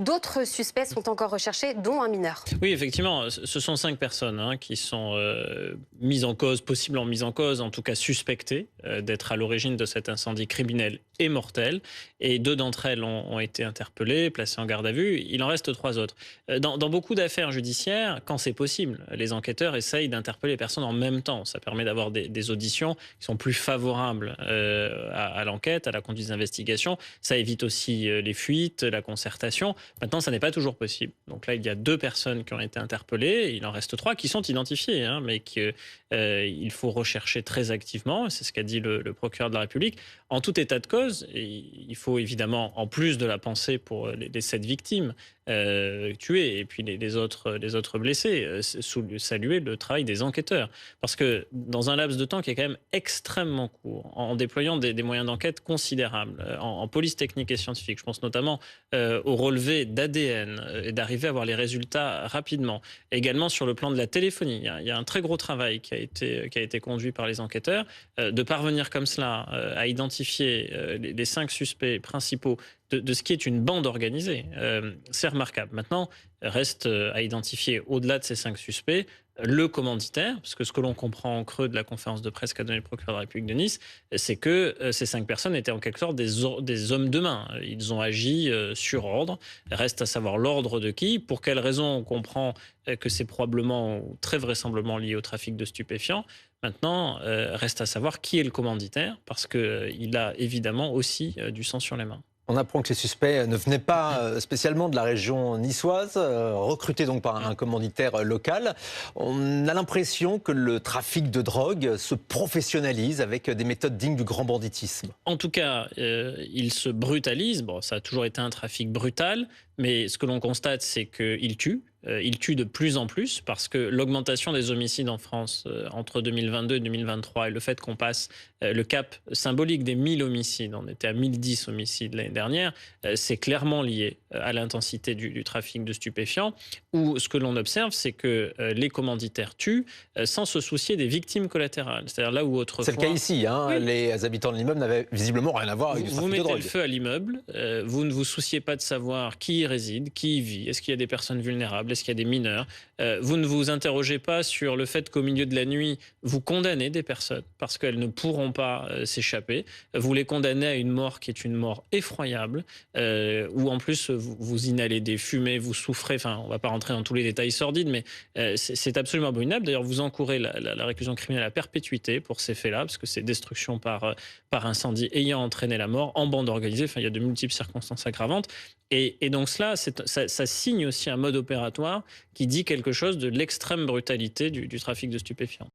D'autres suspects sont encore recherchés, dont un mineur. Oui, effectivement, ce sont 5 personnes qui sont mises en cause, possiblement mises en cause, en tout cas suspectées d'être à l'origine de cet incendie criminel et mortel. Et 2 d'entre elles ont été interpellées, placées en garde à vue. Il en reste 3 autres. Dans beaucoup d'affaires judiciaires, quand c'est possible, les enquêteurs essayent d'interpeller les personnes en même temps. Ça permet d'avoir des auditions qui sont plus favorables à l'enquête, à la conduite d'investigation. Ça évite aussi les fuites, la concertation. Maintenant, ça n'est pas toujours possible. Donc là, il y a 2 personnes qui ont été interpellées. Il en reste 3 qui sont identifiées, mais qu'il faut rechercher très activement. C'est ce qu'a dit le procureur de la République. En tout état de cause, il faut évidemment, en plus de la pensée pour les 7 victimes tuées et puis les autres blessés, saluer le travail des enquêteurs. Parce que dans un laps de temps qui est quand même extrêmement court, en déployant des moyens d'enquête considérables, en police technique et scientifique, je pense notamment au relevé d'ADN et d'arriver à avoir les résultats rapidement. Également sur le plan de la téléphonie, il y a un très gros travail qui a été conduit par les enquêteurs, de parvenir comme cela à identifier les 5 suspects principaux de ce qui est une bande organisée. C'est remarquable. Maintenant, reste à identifier, au-delà de ces 5 suspects, le commanditaire, parce que ce que l'on comprend en creux de la conférence de presse qu'a donné le procureur de la République de Nice, c'est que ces 5 personnes étaient en quelque sorte des hommes de main. Ils ont agi sur ordre. Reste à savoir l'ordre de qui, pour quelles raisons. On comprend que c'est probablement ou très vraisemblablement lié au trafic de stupéfiants. Maintenant, reste à savoir qui est le commanditaire, parce qu'il a évidemment aussi du sang sur les mains. On apprend que les suspects ne venaient pas spécialement de la région niçoise, recrutés donc par un commanditaire local. On a l'impression que le trafic de drogue se professionnalise avec des méthodes dignes du grand banditisme. En tout cas, il se brutalise. Bon, ça a toujours été un trafic brutal, mais ce que l'on constate, c'est qu'il tue. Il tue de plus en plus parce que l'augmentation des homicides en France entre 2022 et 2023 et le fait qu'on passe le cap symbolique des 1000 homicides, on était à 1010 homicides l'année dernière, c'est clairement lié à l'intensité du trafic de stupéfiants, où ce que l'on observe, c'est que les commanditaires tuent sans se soucier des victimes collatérales. C'est-à-dire là où autrefois... C'est le cas ici, Oui. Les habitants de l'immeuble n'avaient visiblement rien à voir avec du trafic de drogue. Vous mettez le feu à l'immeuble, vous ne vous souciez pas de savoir qui y réside, qui y vit, est-ce qu'il y a des personnes vulnérables, est-ce qu'il y a des mineurs. Vous ne vous interrogez pas sur le fait qu'au milieu de la nuit, vous condamnez des personnes parce qu'elles ne pourront pas s'échapper. Vous les condamnez à une mort qui est une mort effroyable, où en plus vous inhalez des fumées, vous souffrez. Enfin, on ne va pas rentrer dans tous les détails sordides, mais c'est absolument abominable. D'ailleurs, vous encourez la réclusion criminelle à perpétuité pour ces faits-là, parce que c'est destruction par incendie ayant entraîné la mort en bande organisée. Enfin, il y a de multiples circonstances aggravantes. Et donc ça signe aussi un mode opératoire qui dit quelque chose de l'extrême brutalité du trafic de stupéfiants.